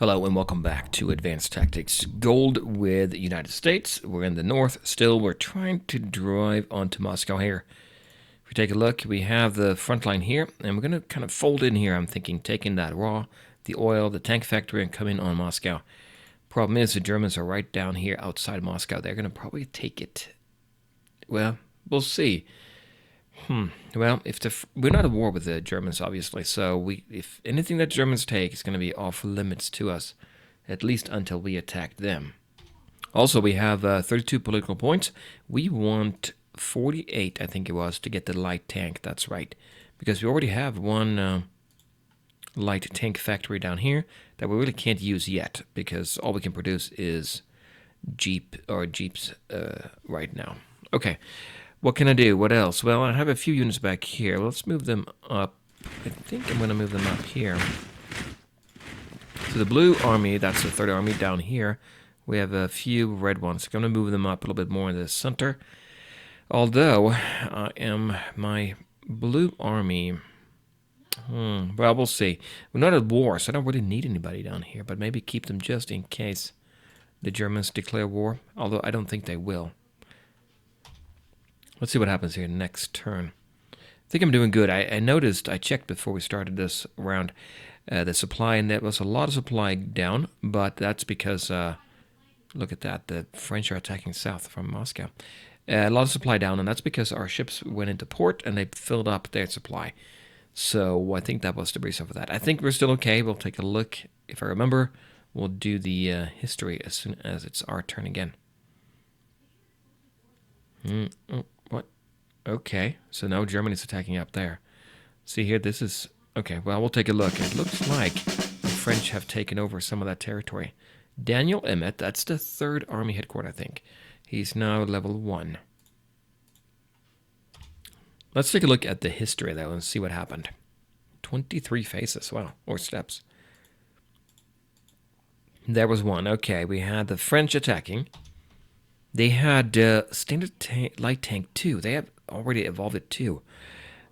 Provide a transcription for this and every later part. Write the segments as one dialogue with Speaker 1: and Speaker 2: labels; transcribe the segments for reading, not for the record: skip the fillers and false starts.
Speaker 1: Hello and welcome back to Advanced Tactics Gold with the United States. We're in the north still. We're trying to drive onto Moscow here. If we take a look, we have the front line here, and we're going to kind of fold in here. I'm thinking taking that raw, the oil, the tank factory, and come in on Moscow. Problem is the Germans are right down here outside Moscow. They're going to probably take it. Well, we'll see. Well, we're not at war with the Germans, obviously, so if anything that Germans take is going to be off limits to us, at least until we attack them. Also, we have 32 political points. We want 48, I think it was, to get the light tank. That's right, because we already have one light tank factory down here that we really can't use yet, because all we can produce is jeeps right now. Okay. What can I do? What else? Well, I have a few units back here. Let's move them up. I think I'm going to move them up here. So the blue army, that's the third army down here. We have a few red ones. I'm going to move them up a little bit more in the center. Although, my blue army... well, we'll see. We're not at war, so I don't really need anybody down here. But maybe keep them just in case the Germans declare war. Although I don't think they will. Let's see what happens here next turn. I think I'm doing good. I noticed, I checked before we started this round, the supply, and there was a lot of supply down, but that's because, look at that, the French are attacking south from Moscow. A lot of supply down, and that's because our ships went into port and they filled up their supply. So I think that was the reason for that. I think we're still okay. We'll take a look. If I remember, we'll do the history as soon as it's our turn again. What? Okay, so now Germany's attacking up there. See here, this is... Okay, well, we'll take a look. It looks like the French have taken over some of that territory. Daniel Emmett, that's the 3rd Army headquarters, I think. He's now level 1. Let's take a look at the history, though, and see what happened. 23 phases, wow, or steps. There was one. Okay, we had the French attacking. They had standard light tank 2. They have already evolved it too.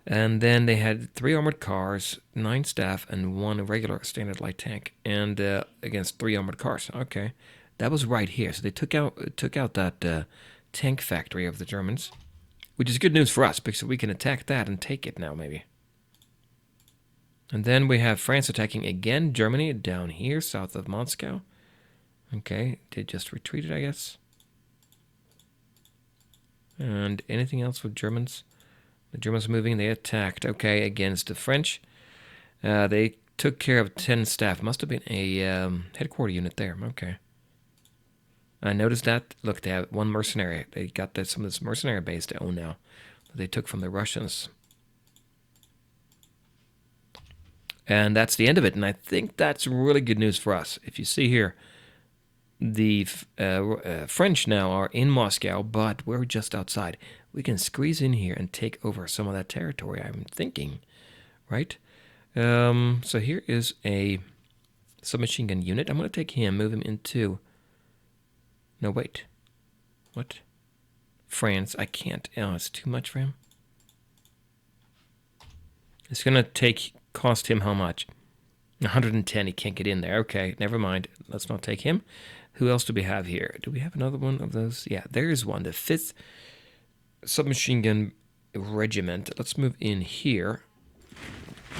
Speaker 1: And then they had 3 armored cars, 9 staff, and 1 regular standard light tank. And against 3 armored cars. Okay, that was right here. So they took out that tank factory of the Germans, which is good news for us because we can attack that and take it now, maybe. And then we have France attacking again Germany down here, south of Moscow. Okay, they just retreated, I guess. And anything else with Germans? The Germans moving, they attacked, okay, against the French. They took care of 10 staff. Must have been a headquarter unit there, okay. I noticed that. Look, they have 1 mercenary. They got some of this mercenary base to own now that they took from the Russians. And that's the end of it, and I think that's really good news for us. If you see here, the French now are in Moscow, but we're just outside. We can squeeze in here and take over some of that territory, I'm thinking, right? So here is a submachine gun unit. I'm going to take him, move him into... No, wait. What? France. I can't. Oh, it's too much for him. It's going to cost him how much? 110. He can't get in there. Okay, never mind. Let's not take him. Who else do we have here? Do we have another one of those? Yeah, there is one. The 5th Submachine Gun Regiment. Let's move in here.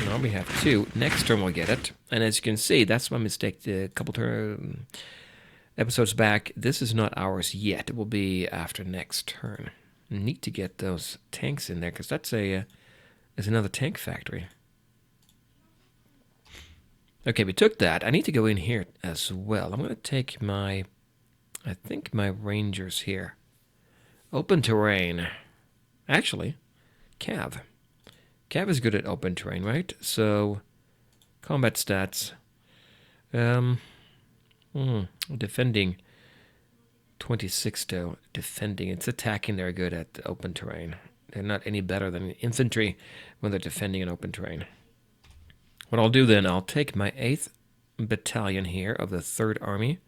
Speaker 1: Now we have 2. Next turn we'll get it. And as you can see, that's my mistake a couple episodes back. This is not ours yet. It will be after next turn. Need to get those tanks in there because that's another tank factory. Okay, we took that. I need to go in here as well. I'm going to take I think my Rangers here. Open terrain. Actually, Cav. Cav is good at open terrain, right? So, combat stats. Defending. 26 though. Defending. It's attacking they're good at open terrain. They're not any better than infantry when they're defending an open terrain. What I'll do then, I'll take my 8th battalion here of the 3rd Army.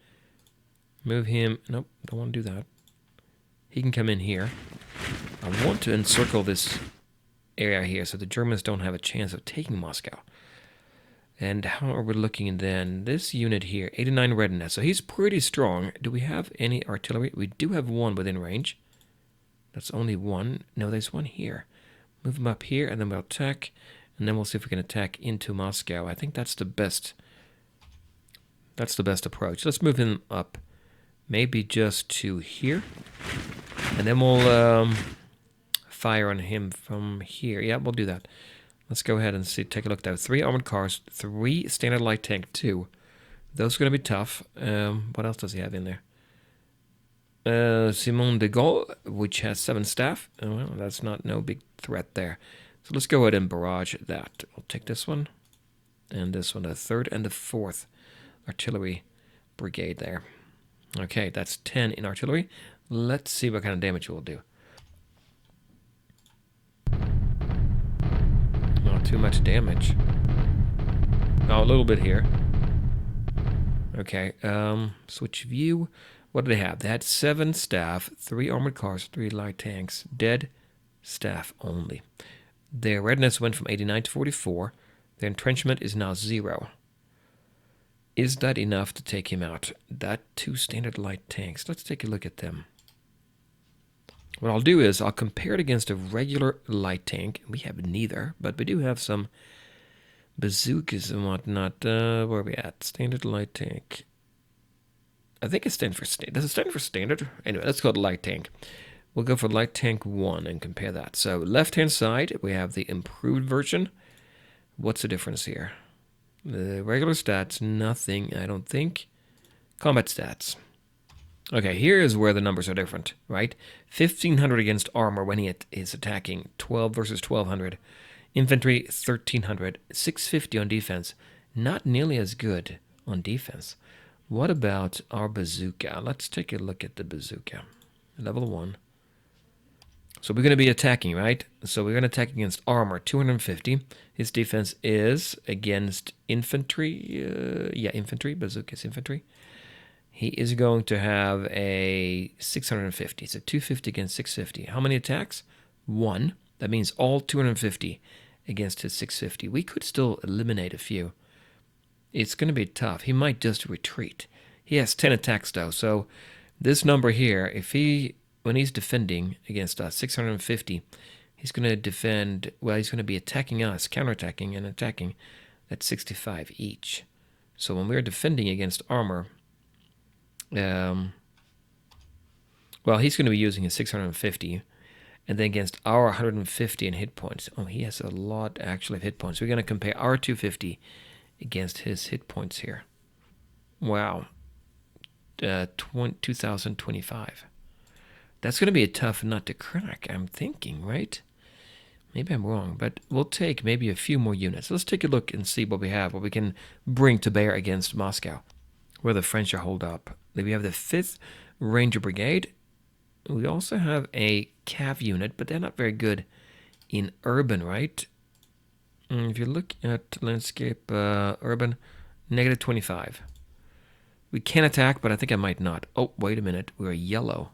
Speaker 1: Move him. Nope, don't want to do that. He can come in here. I want to encircle this area here so the Germans don't have a chance of taking Moscow. And how are we looking then? This unit here, 89 readiness. So he's pretty strong. Do we have any artillery? We do have one within range. That's only one. No, there's one here. Move him up here, and then we'll attack. And then we'll see if we can attack into Moscow. I think that's the best. That's the best approach. Let's move him up. Maybe just to here. And then we'll fire on him from here. Yeah, we'll do that. Let's go ahead and see. Take a look though. 3 armored cars, 3 standard light tank, 2. Those are going to be tough. What else does he have in there? Simon de Gaulle, which has 7 staff. Oh, well, that's no big threat there. So let's go ahead and barrage that. I'll take this one and this one, the 3rd and the 4th artillery brigade there. Okay, that's 10 in artillery. Let's see what kind of damage we'll do. Not too much damage. Oh, a little bit here. Okay, switch view. What do they have? They had 7 staff, 3 armored cars, 3 light tanks. Dead staff only. Their readiness went from 89 to 44. Their entrenchment is now 0. Is that enough to take him out? That 2 standard light tanks. Let's take a look at them. What I'll do is I'll compare it against a regular light tank. We have neither, but we do have some bazookas and whatnot. Where are we at? Standard light tank. I think it stands for standard. Does it stand for standard? Anyway, let's go to light tank. We'll go for light tank 1 and compare that. So left-hand side, we have the improved version. What's the difference here? The regular stats, nothing, I don't think. Combat stats. Okay, here is where the numbers are different, right? 1,500 against armor when he is attacking. 12 versus 1,200. Infantry, 1,300. 650 on defense. Not nearly as good on defense. What about our bazooka? Let's take a look at the bazooka. Level 1. So we're going to be attacking, right? So we're going to attack against armor, 250. His defense is against infantry. Infantry. Bazooka's infantry. He is going to have a 650. So 250 against 650. How many attacks? 1. That means all 250 against his 650. We could still eliminate a few. It's going to be tough. He might just retreat. He has 10 attacks, though. So this number here, when he's defending against us, 650, he's going to defend, well, he's going to be attacking us, counterattacking and attacking at 65 each. So when we're defending against armor, well, he's going to be using his 650, and then against our 150 in hit points. Oh, he has a lot, actually, of hit points. We're going to compare our 250 against his hit points here. Wow. 2025. That's going to be a tough nut to crack, I'm thinking, right? Maybe I'm wrong, but we'll take maybe a few more units. Let's take a look and see what we have, what we can bring to bear against Moscow, where the French are holed up. We have the 5th Ranger Brigade. We also have a cav unit, but they're not very good in urban, right? If you look at landscape, urban, negative 25. We can attack, but I think I might not. Oh, wait a minute. We're yellow.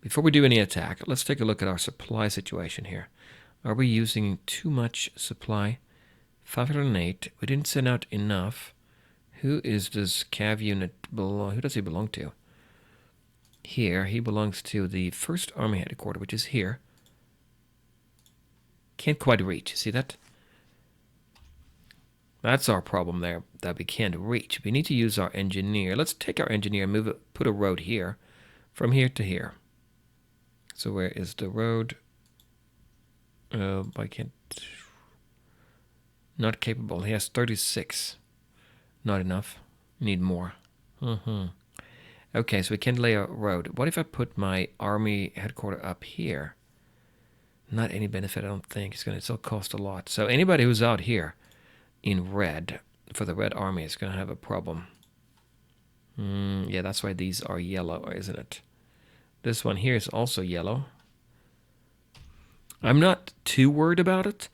Speaker 1: Before we do any attack, let's take a look at our supply situation here. Are we using too much supply? 508. We didn't send out enough. Who is this cav unit belong? Who does he belong to? Here, he belongs to the 1st Army Headquarters, which is here. Can't quite reach. See that? That's our problem there, that we can't reach. We need to use our engineer. Let's take our engineer and move it, put a road here, from here to here. So where is the road? I can't. Not capable. He has 36. Not enough. Need more. Okay, so we can lay a road. What if I put my army headquarters up here? Not any benefit, I don't think. It's going to still cost a lot. So anybody who's out here in red, for the red army, is going to have a problem. Yeah, that's why these are yellow, isn't it? This one here is also yellow. I'm not too worried about it.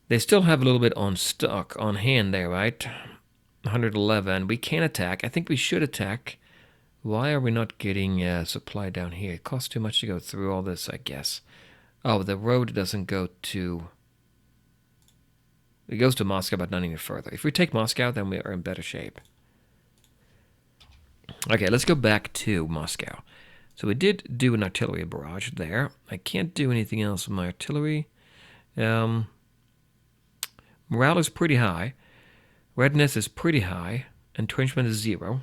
Speaker 1: They still have a little bit on stock, on hand there, right? 111. We can attack. I think we should attack. Why are we not getting supply down here? It costs too much to go through all this, I guess. Oh, the road doesn't go to... It goes to Moscow, but not any further. If we take Moscow, then we are in better shape. Okay, let's go back to Moscow. So we did do an artillery barrage there. I can't do anything else with my artillery. Morale is pretty high. Readiness is pretty high. Entrenchment is 0.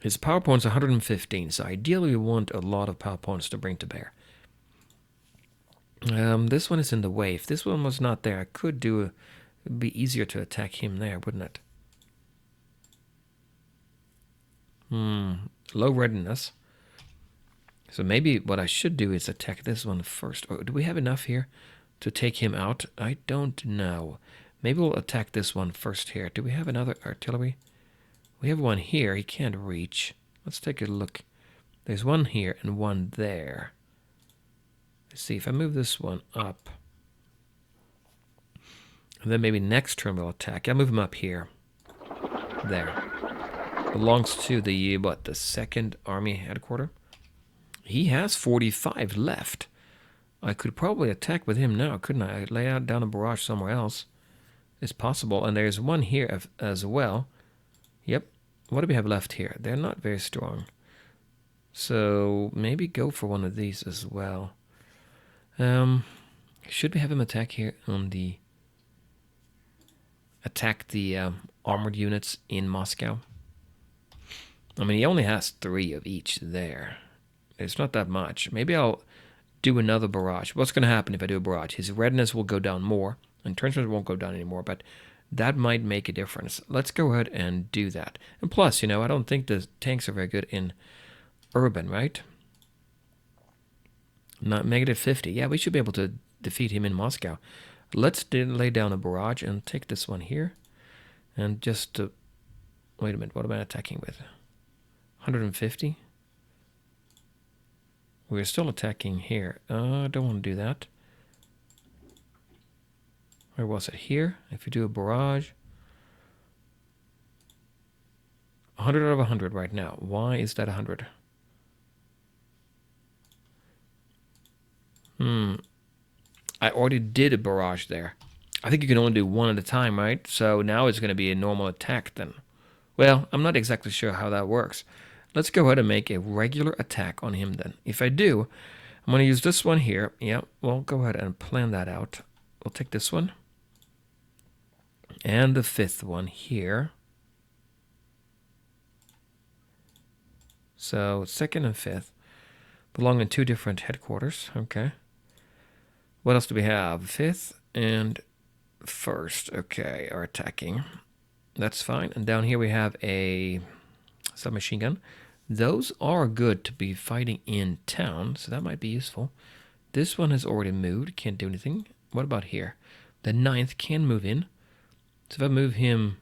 Speaker 1: His power points are 115, so ideally we want a lot of power points to bring to bear. This one is in the way. If this one was not there, I could do a... It'd be easier to attack him there, wouldn't it? Low readiness. So maybe what I should do is attack this one first. Or do we have enough here to take him out? I don't know. Maybe we'll attack this one first here. Do we have another artillery? We have one here. He can't reach. Let's take a look. There's one here and one there. Let's see if I move this one up. And then maybe next turn we'll attack. I'll move him up here. There. Belongs to the, what, the 2nd Army Headquarters? He has 45 left. I could probably attack with him now, couldn't I? I'd lay out down a barrage somewhere else. It's possible. And there's one here as well. Yep. What do we have left here? They're not very strong. So maybe go for one of these as well. Should we have him attack here on the... Attack the armored units in Moscow? I mean, he only has 3 of each there. It's not that much. Maybe I'll do another barrage. What's going to happen if I do a barrage? His readiness will go down more. Entrenchment won't go down anymore, but that might make a difference. Let's go ahead and do that. And plus, you know, I don't think the tanks are very good in urban, right? Not -50. Yeah, we should be able to defeat him in Moscow. Let's lay down a barrage and take this one here. And just... wait a minute, what am I attacking with? 150? We're still attacking here. I don't want to do that. Where was it? Here? If we do a barrage... 100 out of 100 right now. Why is that 100? I already did a barrage there. I think you can only do one at a time, right? So now it's going to be a normal attack then. Well, I'm not exactly sure how that works. Let's go ahead and make a regular attack on him then. If I do, I'm going to use this one here. Yeah, well, go ahead and plan that out. We'll take this one. And the 5th one here. So 2nd and 5th belong in 2 different headquarters. Okay. What else do we have? 5th and 1st. Okay, are attacking. That's fine. And down here we have a submachine gun. Those are good to be fighting in town, so that might be useful. This one has already moved. Can't do anything. What about here? The 9th can move in. So if I move him...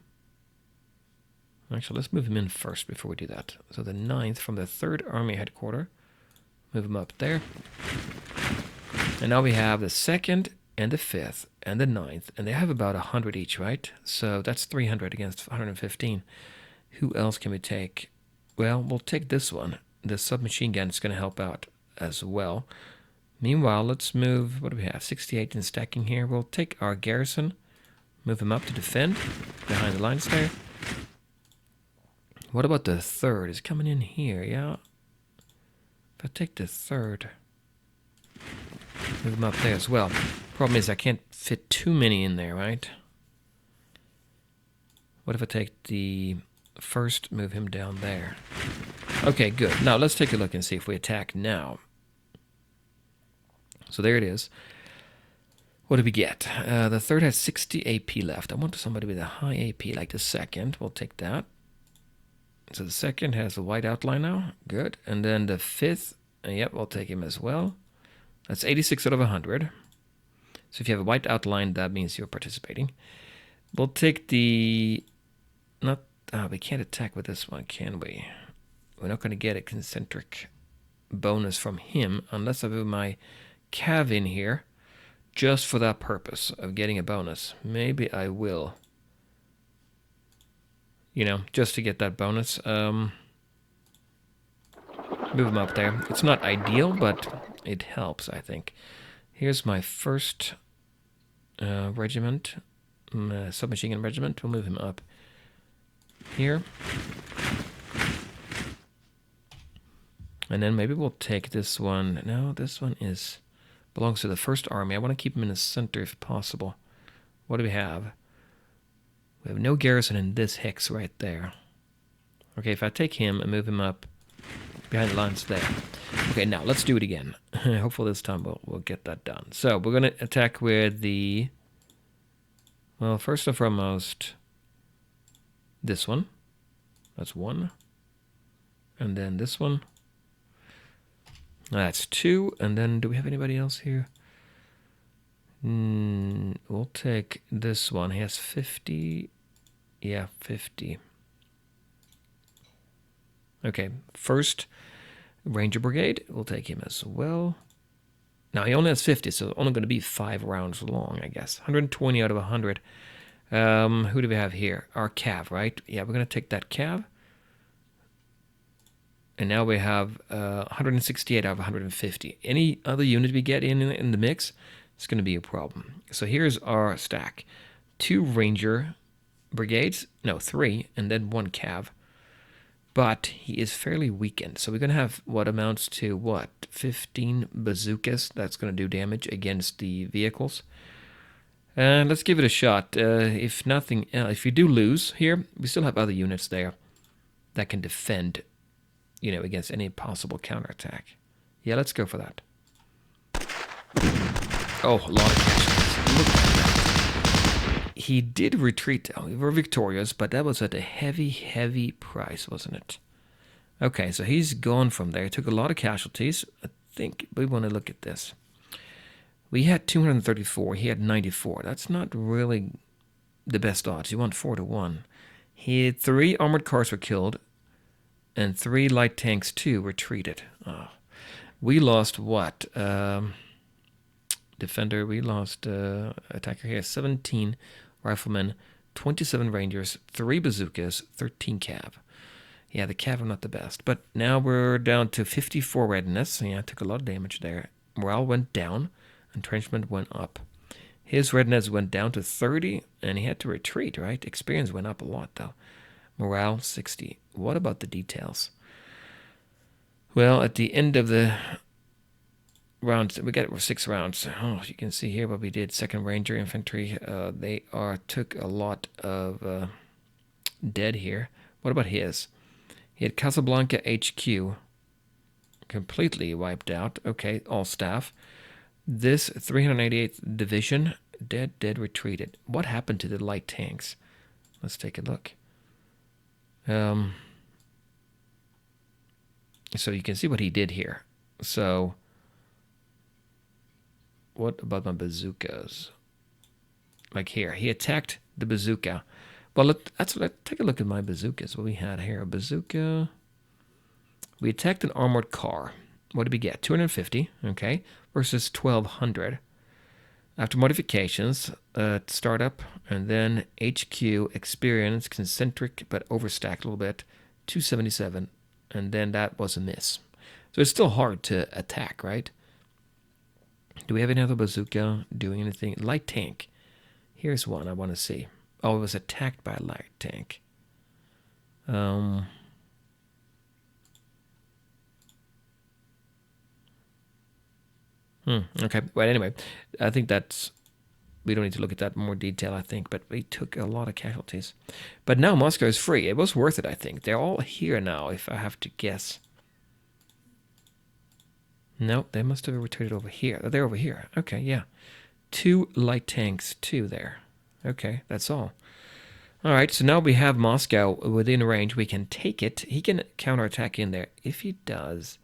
Speaker 1: Actually, let's move him in first before we do that. So the 9th from the 3rd Army Headquarters. Move him up there. And now we have the 2nd and the 5th and the 9th. And they have about 100 each, right? So that's 300 against 115. Who else can we take? Well, we'll take this one. The submachine gun is going to help out as well. Meanwhile, let's move... What do we have? 68 in stacking here. We'll take our garrison. Move him up to defend behind the lines there. What about the 3rd? Is coming in here, yeah. If I take the 3rd... Move them up there as well. Problem is I can't fit too many in there, right? What if I take the 1st, move him down there? Okay, good. Now let's take a look and see if we attack now. So there it is. What do we get? The 3rd has 60 AP left. I want somebody with a high AP like the 2nd. We'll take that. So the 2nd has a white outline now. Good. And then the 5th, yep, we'll take him as well. That's 86 out of 100. So if you have a white outline, that means you're participating. We'll take the... Not... we can't attack with this one, can we? We're not going to get a concentric bonus from him unless I move my cav in here just for that purpose of getting a bonus. Maybe I will. You know, just to get that bonus. Move him up there. It's not ideal, but it helps, I think. Here's my 1st regiment. submachine gun regiment. We'll move him up here. And then maybe we'll take this one. No, this one belongs to the first army. I want to keep him in the center if possible. What do we have? We have no garrison in this hex right there. Okay, if I take him and move him up behind the lines there. Okay, now let's do it again. Hopefully this time we'll get that done. So we're going to attack with the... Well, first and foremost, this one. That's one. And then this one. That's two. And then do we have anybody else here? We'll take this one. He has 50. Yeah, 50. Okay, first Ranger Brigade. We'll take him as well. Now, he only has 50, so only going to be 5 rounds long, I guess. 120 out of 100. Who do we have here? Our Cav, right? Yeah, we're going to take that Cav. And now we have 168 out of 150. Any other unit we get in the mix, it's going to be a problem. So here's our stack. 2 Ranger Brigades. No, 3. And then 1 Cav. But he is fairly weakened. So we're going to have what amounts to, what, 15 bazookas. That's going to do damage against the vehicles. And let's give it a shot. If nothing else, if you do lose here, we still have other units there that can defend, you know, against any possible counterattack. Yeah, let's go for that. Oh, a lot of casualties. Look at that. He did retreat. Oh, we were victorious, but that was at a heavy, heavy price, wasn't it? Okay, so he's gone from there. He took a lot of casualties. I think we want to look at this. We had 234. He had 94. That's not really the best odds. You want 4 to 1. He had 3 armored cars were killed, and 3 light tanks, too, retreated. Oh. We lost what? Defender, we lost attacker here. 17 riflemen, 27 rangers, 3 bazookas, 13 cav. Yeah, the cav are not the best. But now we're down to 54 readiness. Yeah, took a lot of damage there. Morale went down. Entrenchment went up. His readiness went down to 30, and he had to retreat, right? Experience went up a lot, though. Morale, 60. What about the details? Well, at the end of the rounds, we got 6 rounds. Oh, you can see here what we did. 2nd Ranger Infantry, they took a lot of dead here. What about his? He had Casablanca HQ completely wiped out. Okay, all staff. This 388th Division, dead, retreated. What happened to the light tanks? Let's take a look. So you can see what he did here. So, what about my bazookas? Like here, he attacked the bazooka. Well, let's take a look at my bazookas. What we had here, a bazooka. We attacked an armored car. What did we get? 250, okay, versus 1,200. After modifications, startup, and then HQ, experience, concentric, but overstacked a little bit, 277, and then that was a miss. So it's still hard to attack, right? Do we have any other bazooka doing anything? Light tank. Here's one I want to see. Oh, it was attacked by a light tank. Okay, well, anyway, I think we don't need to look at that in more detail, I think, but we took a lot of casualties. But now Moscow is free. It was worth it, I think. They're all here now, if I have to guess. No, they must have retreated over here. They're over here. Okay, yeah. 2 light tanks, 2 there. Okay, that's all. All right, so now we have Moscow within range. We can take it. He can counterattack in there. If he does,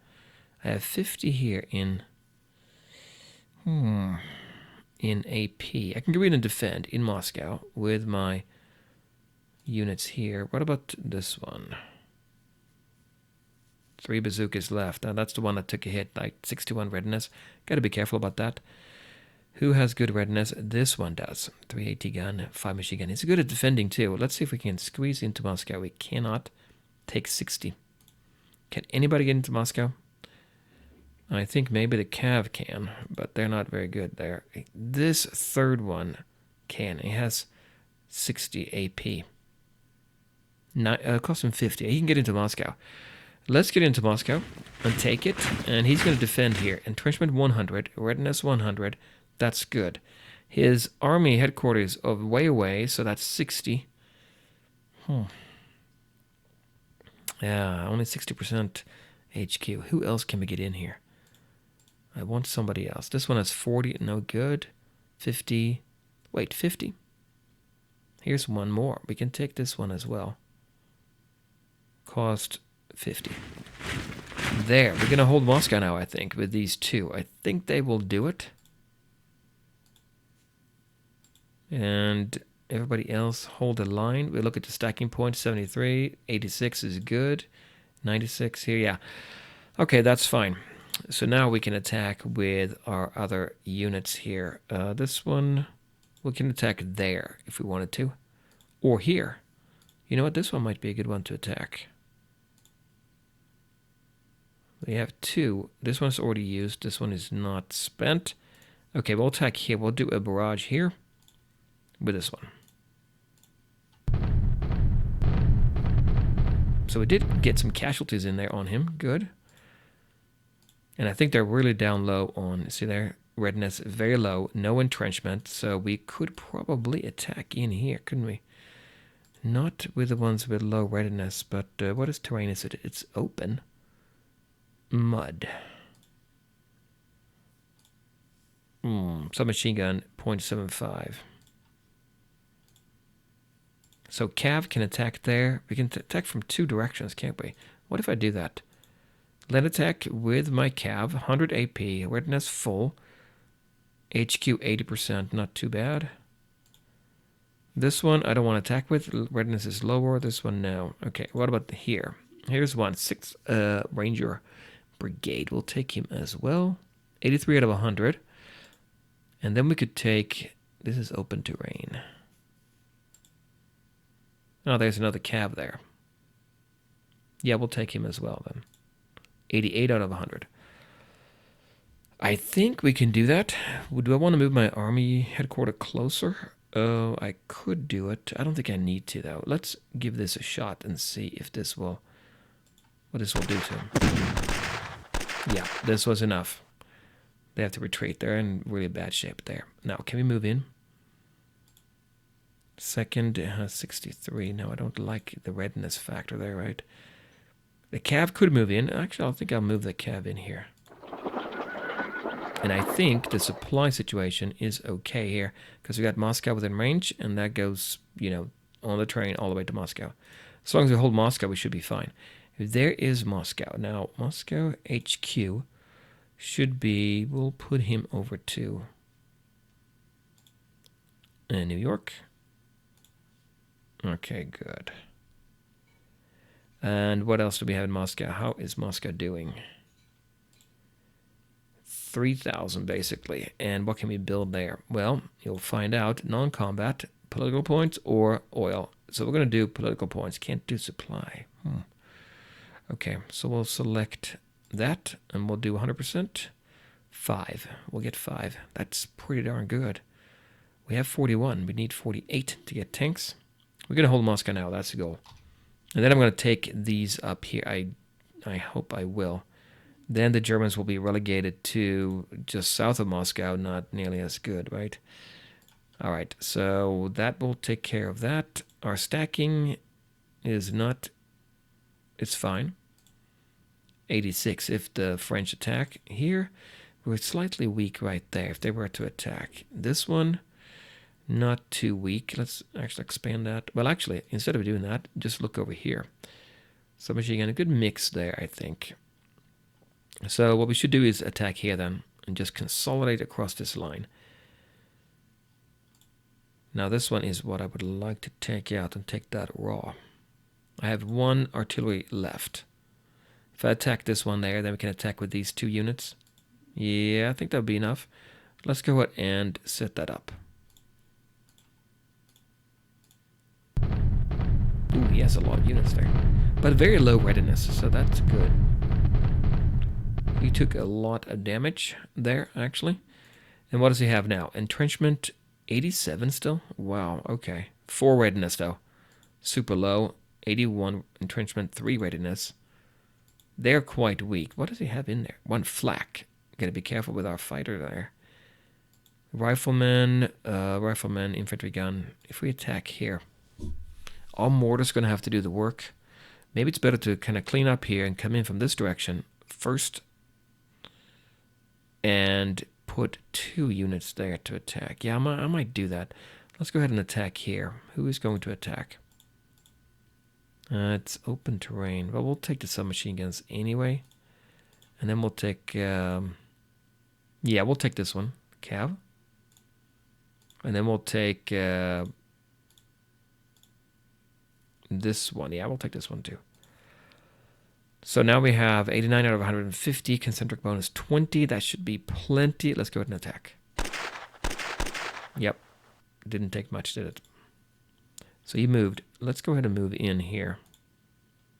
Speaker 1: I have 50 here in AP. I can go in and defend in Moscow with my units here. What about this one? 3 bazookas left. Now that's the one that took a hit, like 61 readiness. Got to be careful about that. Who has good readiness? This one does. 380 gun, 5 machine gun. He's good at defending too. Let's see if we can squeeze into Moscow. We cannot take 60. Can anybody get into Moscow? I think maybe the Cav can, but they're not very good there. This 3rd one can. He has 60 AP. Cost him 50. He can get into Moscow. Let's get into Moscow and take it. And he's going to defend here. Entrenchment 100, readiness 100. That's good. His army headquarters are way away, so that's 60. Yeah, only 60% HQ. Who else can we get in here? I want somebody else. This one has 40. No good. 50. Wait, 50. Here's one more. We can take this one as well. Cost 50. There. We're going to hold Moscow now, I think, with these two. I think they will do it. And everybody else hold the line. We look at the stacking point. 73. 86 is good. 96 here. Yeah. Okay, that's fine. So now we can attack with our other units here. This one, we can attack there if we wanted to. Or here. You know what? This one might be a good one to attack. We have two. This one's already used. This one is not spent. Okay, we'll attack here. We'll do a barrage here with this one. So we did get some casualties in there on him. Good. And I think they're really down low on, see there, readiness very low, no entrenchment. So we could probably attack in here, couldn't we? Not with the ones with low readiness, but what is terrain? Is it? It's open. Mud. Submachine gun, 0.75. So Cav can attack there. We can attack from two directions, can't we? What if I do that? Land attack with my Cav, 100 AP, readiness full, HQ 80%, not too bad. This one I don't want to attack with, readiness is lower, this one no. Okay, what about here? Here's one, 6 Ranger Brigade, we'll take him as well. 83 out of 100. And then we could take, this is open terrain. Oh, there's another Cav there. Yeah, we'll take him as well then. 88 out of 100. I think we can do that. Do I want to move my army headquarters closer? I could do it. I don't think I need to, though. Let's give this a shot and see if this will... what this will do to him. Yeah, this was enough. They have to retreat. They're in really bad shape there. Now, can we move in? Second, 63. No, I don't like the readiness factor there, right? The Cav could move in. Actually, I think I'll move the Cav in here. And I think the supply situation is okay here, because we got Moscow within range, and that goes, you know, on the train all the way to Moscow. As long as we hold Moscow, we should be fine. There is Moscow. Now, Moscow HQ should be, we'll put him over to New York. Okay, good. And what else do we have in Moscow? How is Moscow doing? 3,000 basically. And what can we build there? Well, you'll find out. Non-combat, political points, or oil. So we're going to do political points. Can't do supply. Okay, so we'll select that, and we'll do 100%. 5. We'll get 5. That's pretty darn good. We have 41. We need 48 to get tanks. We're going to hold Moscow now. That's the goal. And then I'm going to take these up here. I hope I will. Then the Germans will be relegated to just south of Moscow, not nearly as good, right? All right, so that will take care of that. Our stacking is not... it's fine. 86 if the French attack. Here, we're slightly weak right there if they were to attack. This one, not too weak. Let's actually expand that. Well, actually, instead of doing that, just look over here. Submachine gun, a good mix there, I think. So what we should do is attack here then, and just consolidate across this line. Now this one is what I would like to take out and take that raw. I have 1 artillery left. If I attack this one there, then we can attack with these 2 units. Yeah, I think that would be enough. Let's go ahead and set that up. Ooh, he has a lot of units there. But very low readiness, so that's good. He took a lot of damage there, actually. And what does he have now? Entrenchment 87 still? Wow, okay. 4 readiness, though. Super low. 81 entrenchment, 3 readiness. They're quite weak. What does he have in there? 1 flak. Gotta be careful with our fighter there. Rifleman, infantry gun. If we attack here, our mortar's gonna have to do the work. Maybe it's better to kind of clean up here and come in from this direction first. And put 2 units there to attack. Yeah, I might do that. Let's go ahead and attack here. Who is going to attack? It's open terrain. Well, we'll take the submachine guns anyway. And then we'll take... yeah, we'll take this one. Cav. And then we'll take... this one. Yeah, we'll take this one too. So now we have 89 out of 150. Concentric bonus 20. That should be plenty. Let's go ahead and attack. Yep. Didn't take much, did it? So he moved. Let's go ahead and move in here.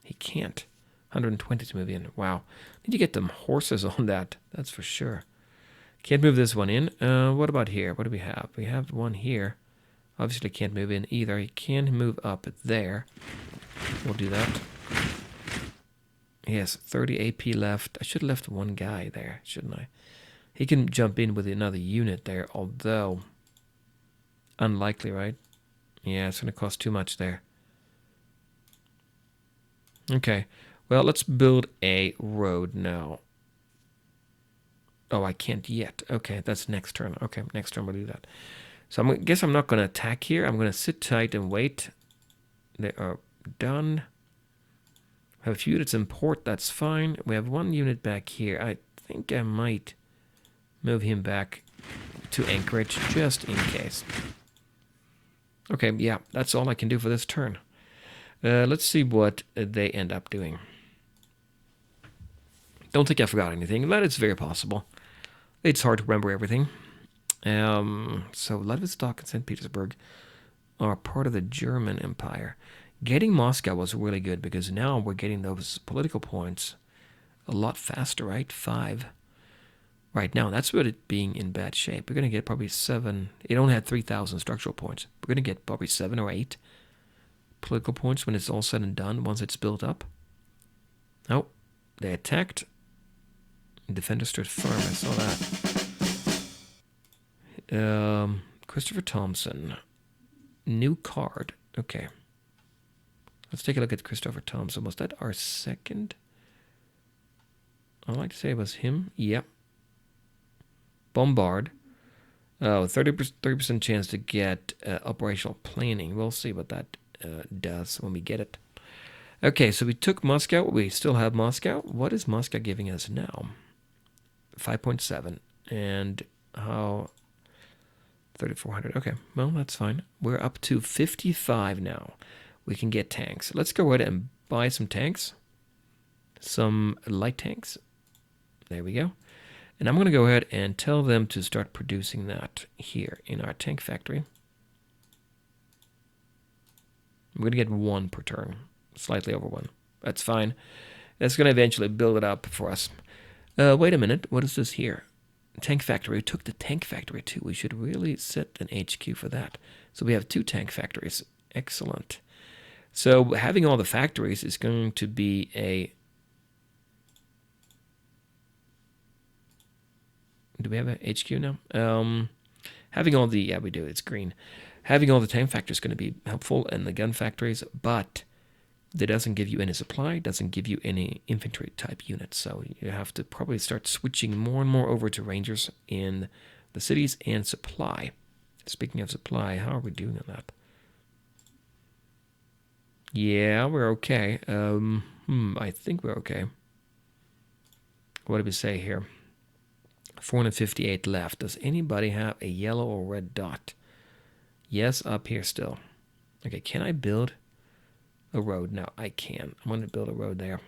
Speaker 1: He can't. 120 to move in. Wow. Need to get them horses on that. That's for sure. Can't move this one in. What about here? What do we have? We have one here. Obviously can't move in either. He can move up there. We'll do that. He has 30 AP left. I should have left 1 guy there, shouldn't I? He can jump in with another unit there, although... unlikely, right? Yeah, it's going to cost too much there. Okay. Well, let's build a road now. Oh, I can't yet. Okay, that's next turn. Okay, next turn we'll do that. So I guess I'm not going to attack here. I'm going to sit tight and wait. They are done. Have a few units in port. That's fine. We have 1 unit back here. I think I might move him back to Anchorage just in case. Okay, yeah, that's all I can do for this turn. Let's see what they end up doing. Don't think I forgot anything, but it's very possible. It's hard to remember everything. So Vladivostok and St. Petersburg are part of the German Empire. Getting Moscow was really good because now we're getting those political points a lot faster, right? 5. Right now, that's what it being in bad shape. We're going to get probably 7. It only had 3,000 structural points. We're going to get probably 7 or 8 political points when it's all said and done, once it's built up. Oh, they attacked. Defender stood firm. I saw that. Christopher Thompson. New card. Okay. Let's take a look at Christopher Thompson. Was that our second? I'd like to say it was him. Yep. Bombard. Oh, 30% chance to get operational planning. We'll see what that does when we get it. Okay, so we took Moscow. We still have Moscow. What is Moscow giving us now? 5.7. And how... 3,400. Okay, well, that's fine. We're up to 55 now. We can get tanks. Let's go ahead and buy some tanks. Some light tanks. There we go. And I'm going to go ahead and tell them to start producing that here in our tank factory. We're going to get 1 per turn. Slightly over 1. That's fine. That's going to eventually build it up for us. Wait a minute. What is this here? Tank factory. We took the tank factory too. We should really set an HQ for that. So we have 2 tank factories. Excellent. So having all the factories is going to be a... Do we have a HQ now? Having all the... Yeah, we do. It's green. Having all the tank factories is going to be helpful, and the gun factories, but that doesn't give you any supply, doesn't give you any infantry type units. So you have to probably start switching more and more over to Rangers in the cities and supply. Speaking of supply, how are we doing on that? Yeah, we're okay. I think we're okay. What do we say here? 458 left. Does anybody have a yellow or red dot? Yes, up here still. Okay, can I build a road? No, I can. I'm going to build a road there.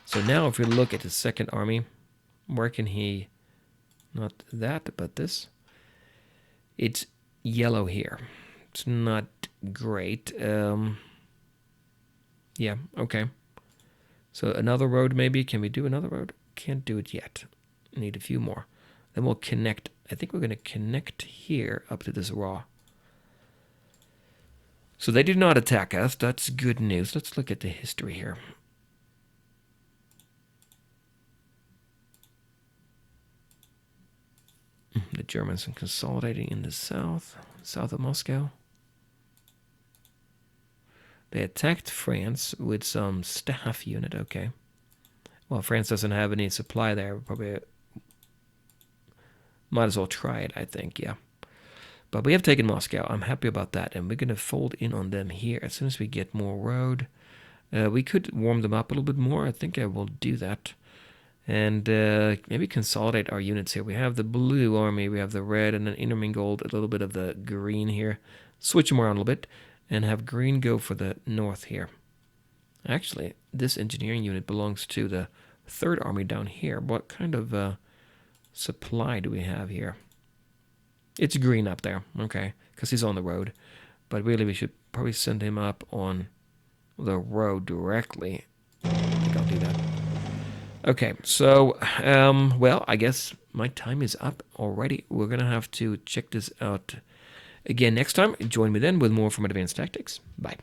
Speaker 1: So now if we look at the second army, where can he... Not that, but this. It's yellow here. It's not great. Yeah, okay. So another road maybe. Can we do another road? Can't do it yet. Need a few more. Then we'll connect. I think we're going to connect here up to this raw. So they did not attack us. That's good news. Let's look at the history here. The Germans are consolidating in the south of Moscow. They attacked France with some staff unit. Okay. Well, France doesn't have any supply there. Probably might as well try it, I think. Yeah. But we have taken Moscow. I'm happy about that. And we're going to fold in on them here as soon as we get more road. We could warm them up a little bit more. I think I will do that. And maybe consolidate our units here. We have the blue army, we have the red, and then intermingled a little bit of the green here. Switch them around a little bit, and have green go for the north here. Actually, this engineering unit belongs to the 3rd Army down here. What kind of supply do we have here? It's green up there, okay, because he's on the road. But really, we should probably send him up on the road directly. I think I'll do that. Okay, so, well, I guess my time is up already. We're going to have to check this out again next time. Join me then with more from Advanced Tactics. Bye.